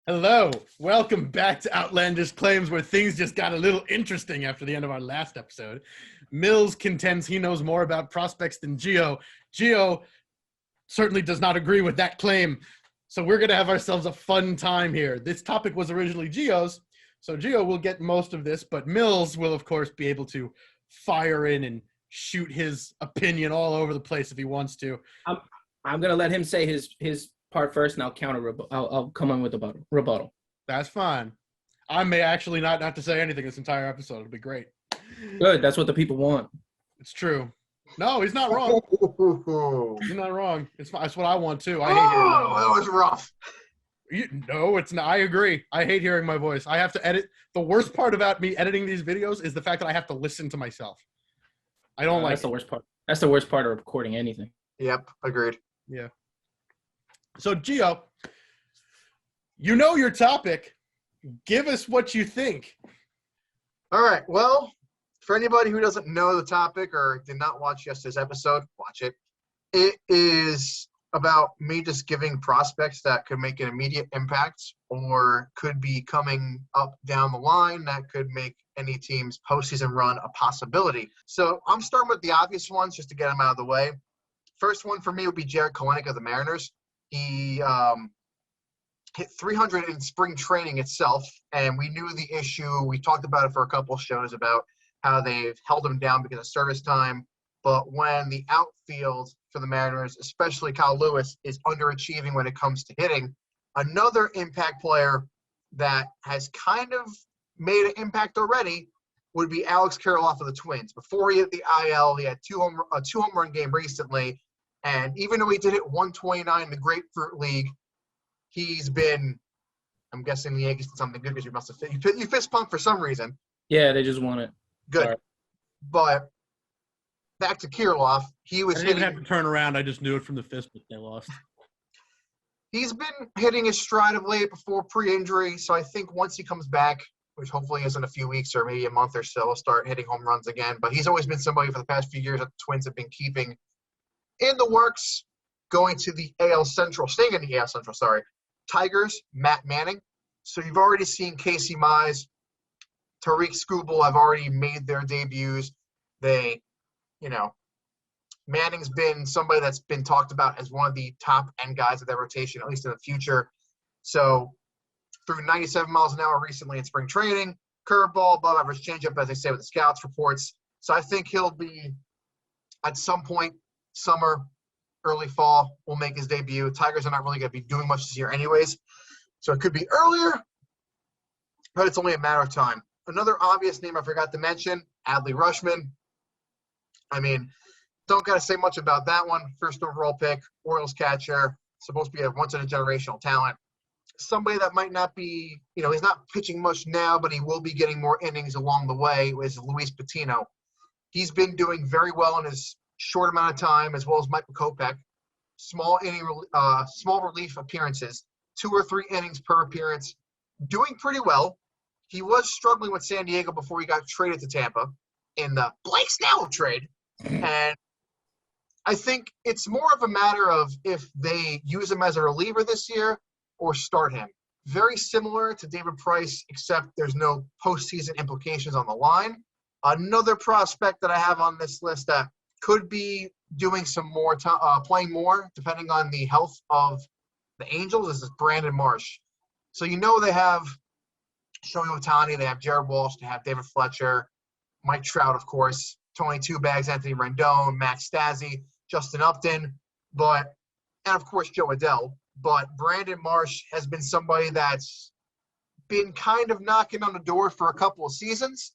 Hello, welcome back to Outlandish Claims, where things just got a little interesting after the end of our last episode. Millz contends he knows more about prospects than Gio. Gio certainly does not agree with that claim, so we're going to have ourselves a fun time here. This topic was originally Gio's, so Gio will get most of this, but Millz will, of course, be able to fire in and shoot his opinion all over the place if he wants to. I'm going to let him say his part first, and I'll come in with a rebuttal. That's fine. I may actually not to say anything this entire episode. It'll be great. Good. That's what the people want. It's true. No, he's not wrong. He's not wrong. It's what I want too. I hate hearing my voice. That was rough. No, it's not. I agree. I hate hearing my voice. I have to edit. The worst part about me editing these videos is the fact that I have to listen to myself. I don't like. That's the worst part. That's the worst part of recording anything. Yep, agreed. Yeah. So, Gio, you know your topic. Give us what you think. All right. Well, for anybody who doesn't know the topic or did not watch yesterday's episode, watch it. It is about me just giving prospects that could make an immediate impact or could be coming up down the line that could make any team's postseason run a possibility. So I'm starting with the obvious ones just to get them out of the way. First one for me would be Jarrod Kelenic of the Mariners. He hit 300 in spring training itself, and we knew the issue. We talked about it for a couple of shows about how they've held him down because of service time. But when the outfield for the Mariners, especially Kyle Lewis, is underachieving when it comes to hitting, another impact player that has kind of made an impact already would be Alex Kirilloff of the Twins. Before he hit the IL, he had a two home run game recently. And even though he did hit 129 in the Grapefruit League, he's been, I'm guessing the Yankees did something good because you must have you fist pumped for some reason. Yeah, they just won it. Good. Sorry. But back to Kirilloff, he was I didn't even have to turn around. I just knew it from the fist, but they lost. He's been hitting his stride of late before pre-injury, so I think once he comes back, which hopefully is in a few weeks or maybe a month or so, he'll start hitting home runs again. But he's always been somebody for the past few years that the Twins have been keeping in the works, going to the staying in the AL Central, Tigers, Matt Manning. So you've already seen Casey Mize, Tariq Skubal have already made their debuts. Manning's been somebody that's been talked about as one of the top end guys of their rotation, at least in the future. So through 97 miles an hour recently in spring training, curveball, above average changeup, as they say with the scouts reports. So I think he'll be at some point, summer, early fall, will make his debut. Tigers are not really going to be doing much this year anyways. So it could be earlier, but it's only a matter of time. Another obvious name I forgot to mention, Adley Rutschman. I mean, don't got to say much about that one. First overall pick, Orioles catcher, supposed to be a once-in-a-generational talent. Somebody that might not be, he's not pitching much now, but he will be getting more innings along the way, is Luis Patino. He's been doing very well in his short amount of time, as well as Michael Kopech. Small relief appearances, 2 or 3 innings per appearance, doing pretty well. He was struggling with San Diego before he got traded to Tampa in the Blake Snell trade. And I think it's more of a matter of if they use him as a reliever this year or start him. Very similar to David Price, except there's no postseason implications on the line. Another prospect that I have on this list that could be doing some more, playing more, depending on the health of the Angels, is Brandon Marsh. So they have Shohei Ohtani, they have Jared Walsh, they have David Fletcher, Mike Trout, of course, Tony Two Bags, Anthony Rendon, Max Stassi, Justin Upton, and of course Joe Adell. But Brandon Marsh has been somebody that's been kind of knocking on the door for a couple of seasons.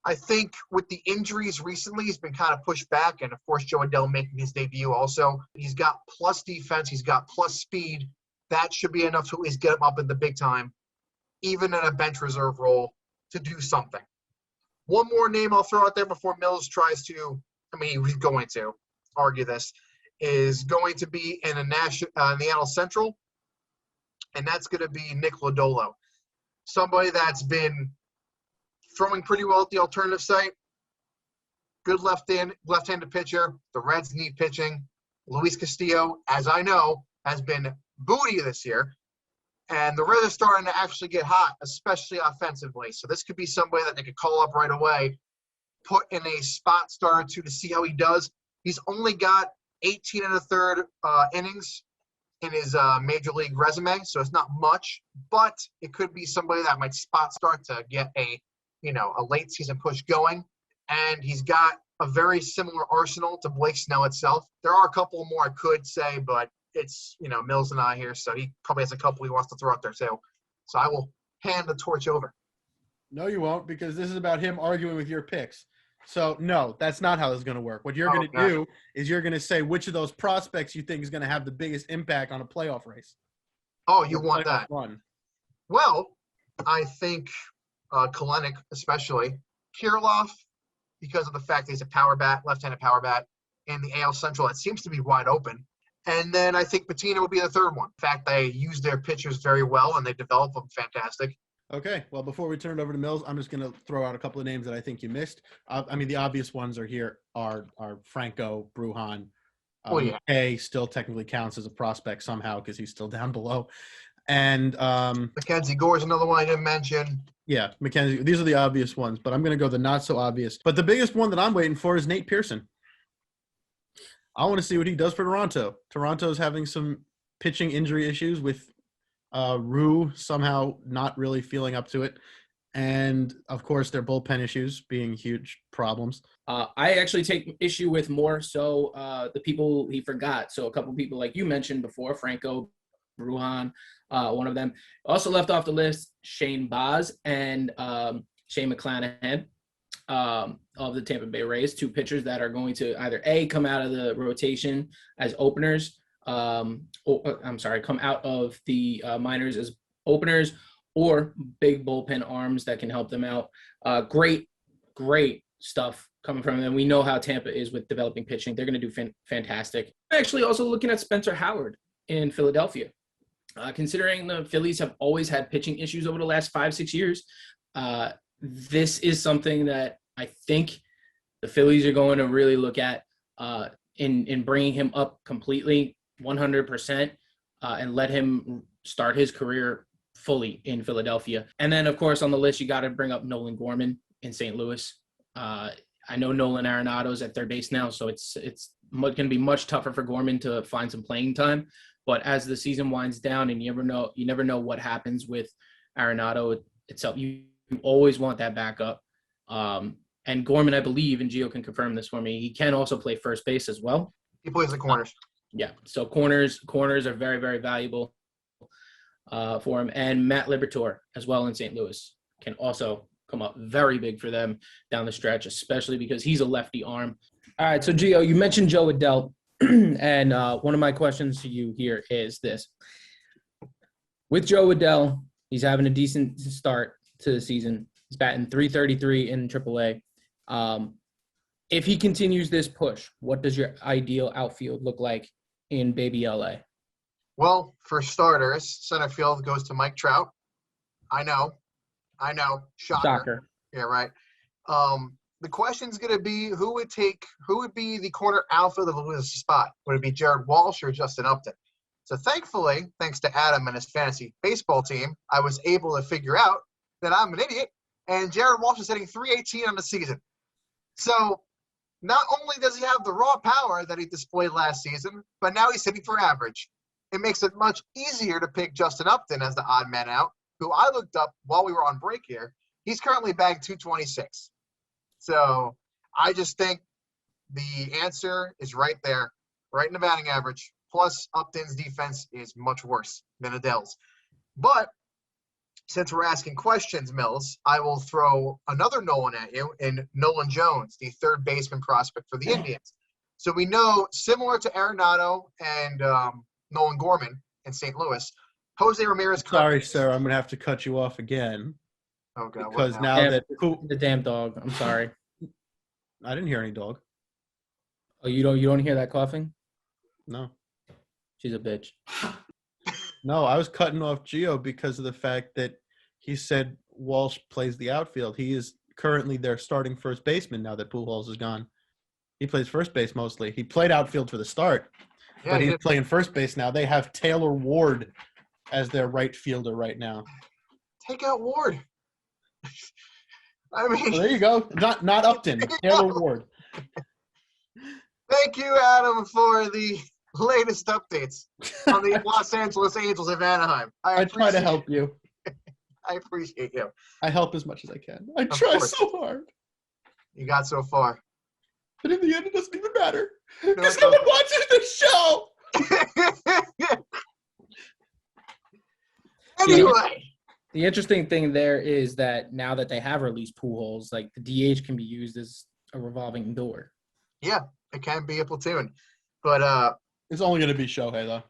I think with the injuries recently, he's been kind of pushed back. And, of course, Joe Adell making his debut also. He's got plus defense. He's got plus speed. That should be enough to at least get him up in the big time, even in a bench reserve role, to do something. One more name I'll throw out there before Millz tries to – he's going to argue this – is going to be in the NL Central, and that's going to be Nick Lodolo. Somebody that's been – throwing pretty well at the alternative site. Good left-handed pitcher. The Reds need pitching. Luis Castillo, as I know, has been booty this year. And the Reds are starting to actually get hot, especially offensively. So this could be somebody that they could call up right away, put in a spot start or two to see how he does. He's only got 18 and a third innings in his major league resume, so it's not much, but it could be somebody that might spot start to get a late season push going. And he's got a very similar arsenal to Blake Snell itself. There are a couple more I could say, but it's, Millz and I here, so he probably has a couple he wants to throw out there too. So I will hand the torch over. No, you won't, because this is about him arguing with your picks. So, no, that's not how this is going to work. What you're going to do is you're going to say which of those prospects you think is going to have the biggest impact on a playoff race. Oh, you want that? Run. Well, I think Kelenic especially. Kirilloff, because of the fact that he's a power bat, left-handed power bat, in the AL Central, it seems to be wide open. And then I think Patino would be the third one. In fact, they use their pitchers very well, and they develop them fantastic. Okay, well, before we turn it over to Millz, I'm just going to throw out a couple of names that I think you missed. The obvious ones are here are Franco, Brujan. McKay still technically counts as a prospect somehow because he's still down below. And Mackenzie Gore's another one I didn't mention. Yeah, Mackenzie. These are the obvious ones, but I'm going to go the not so obvious. But the biggest one that I'm waiting for is Nate Pearson. I want to see what he does for Toronto. Toronto's having some pitching injury issues with Rue somehow not really feeling up to it. And, of course, their bullpen issues being huge problems. I actually take issue with more so the people he forgot. So a couple people like you mentioned before, Franco, Brujan, one of them. Also left off the list, Shane Baz and Shane McClanahan of the Tampa Bay Rays, two pitchers that are going to either A, come out of the rotation as openers, come out of the minors as openers, or big bullpen arms that can help them out. Great stuff coming from them. We know how Tampa is with developing pitching. They're going to do fantastic. Actually, also looking at Spencer Howard in Philadelphia. Considering the Phillies have always had pitching issues over the last 5-6 years, this is something that I think the Phillies are going to really look at in bringing him up completely, 100%, and let him start his career fully in Philadelphia. And then, of course, on the list, you got to bring up Nolan Gorman in St. Louis. I know Nolan Arenado's at third base now, so it's going to be much tougher for Gorman to find some playing time. But as the season winds down, and you never know what happens with Arenado itself, you always want that backup. And Gorman, I believe, and Gio can confirm this for me, he can also play first base as well. He plays the corners. Yeah, so corners are very, very valuable for him. And Matt Liberatore as well in St. Louis can also come up very big for them down the stretch, especially because he's a lefty arm. All right, so Gio, you mentioned Joe Adell. And one of my questions to you here is this. With Joe Adell, he's having a decent start to the season. He's batting .333 in AAA. If he continues this push, what does your ideal outfield look like in baby LA? Well, for starters, center field goes to Mike Trout. I know. Shocker. Yeah, right. The question's going to be who would be the corner outfield of the spot? Would it be Jared Walsh or Justin Upton? So thankfully, thanks to Adam and his fantasy baseball team, I was able to figure out that I'm an idiot, and Jared Walsh is hitting .318 on the season. So not only does he have the raw power that he displayed last season, but now he's hitting for average. It makes it much easier to pick Justin Upton as the odd man out, who I looked up while we were on break here. He's currently bagged .226. So I just think the answer is right there, right in the batting average. Plus, Upton's defense is much worse than Adell's. But since we're asking questions, Millz, I will throw another Nolan at you in Nolan Jones, the third baseman prospect for the Indians. So we know, similar to Arenado and Nolan Gorman in St. Louis, Jose Ramirez. Sorry, sir, I'm going to have to cut you off again. Oh, God. Because now that the damn dog. I'm sorry. I didn't hear any dog. Oh, you don't hear that coughing? No. She's a bitch. No, I was cutting off Gio because of the fact that he said Walsh plays the outfield. He is currently their starting first baseman now that Pujols is gone. He plays first base mostly. He played outfield for the start, but he's playing first base now. They have Taylor Ward as their right fielder right now. Take out Ward. I mean, Well, there you go. Not Upton. Taylor Ward. Thank you, Adam, for the latest updates on the Los Angeles Angels of Anaheim. I try to help you. I appreciate you. I help as much as I can. I try course. so hard. You got so far. But in the end, it doesn't even matter. No, Because it no one watches this show. Anyway. The interesting thing there is that now that they have released Pujols, like the DH can be used as a revolving door. Yeah, it can be a platoon. But It's only going to be Shohei, though.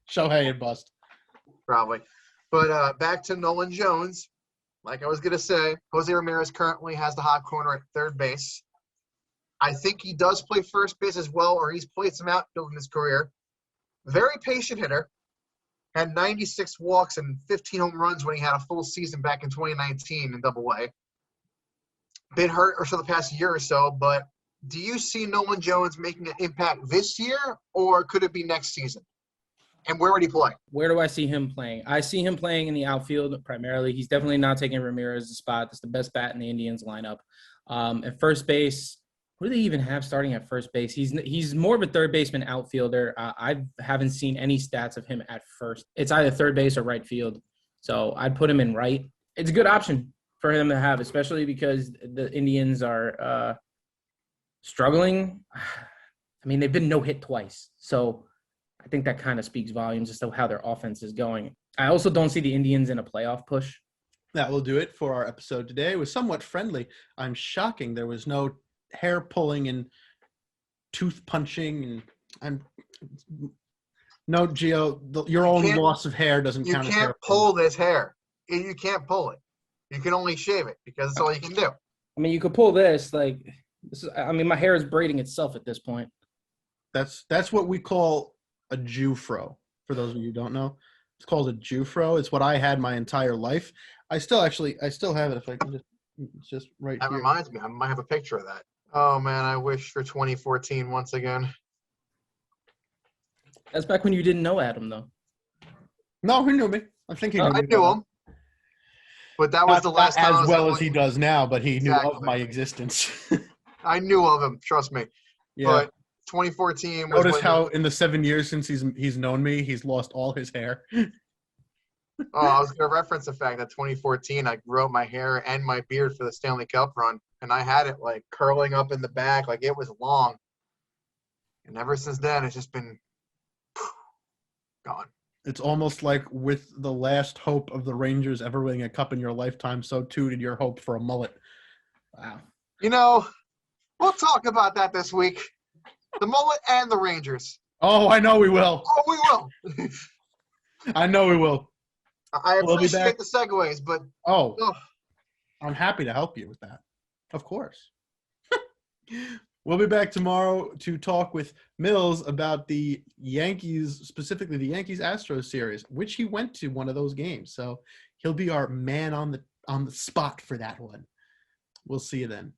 Shohei and bust. probably. But back to Nolan Jones. Like I was going to say, Jose Ramirez currently has the hot corner at third base. I think he does play first base as well, or he's played some outfield in his career. Very patient hitter. Had 96 walks and 15 home runs when he had a full season back in 2019 in Double-A. Been hurt for the past year or so, but do you see Nolan Jones making an impact this year, or could it be next season? And where would he play? Where do I see him playing? I see him playing in the outfield primarily. He's definitely not taking Ramirez's spot. That's the best bat in the Indians lineup. At first base, who do they even have starting at first base? He's more of a third baseman outfielder. I haven't seen any stats of him at first. It's either third base or right field. So I'd put him in right. It's a good option for him to have, especially because the Indians are struggling. I mean, they've been no-hit twice. So I think that kind of speaks volumes as to how their offense is going. I also don't see the Indians in a playoff push. That will do it for our episode today. It was somewhat friendly. I'm shocking there was no hair pulling and tooth punching. And no, Gio, your own loss of hair doesn't count. You can't pull this hair. You can't pull it. You can only shave it because that's all you can do. I mean, you could pull this. My hair is braiding itself at this point. That's what we call a Jufro. For those of you who don't know, it's called a Jufro. It's what I had my entire life. I still have it. If I can just right that here. Reminds me, I might have a picture of that. Oh man, I wish for 2014 once again. That's back when you didn't know Adam, though. No, he knew me. I think he knew me. I knew him. But that was the last time. As well as he does now, but he knew of my existence. I knew of him, trust me. Yeah. But 2014 was Notice how in the 7 years since he's known me, he's lost all his hair. I was going to reference the fact that 2014, I grew out my hair and my beard for the Stanley Cup run, and I had it like curling up in the back, like it was long. And ever since then, it's just been gone. It's almost like with the last hope of the Rangers ever winning a cup in your lifetime, so too did your hope for a mullet. Wow. You know, we'll talk about that this week. The mullet and the Rangers. Oh, I know we will. Oh, we will. I know we will. I appreciate the segues, but I'm happy to help you with that. Of course. We'll be back tomorrow to talk with Millz about the Yankees, specifically the Yankees-Astros series, which he went to one of those games. So he'll be our man on the spot for that one. We'll see you then.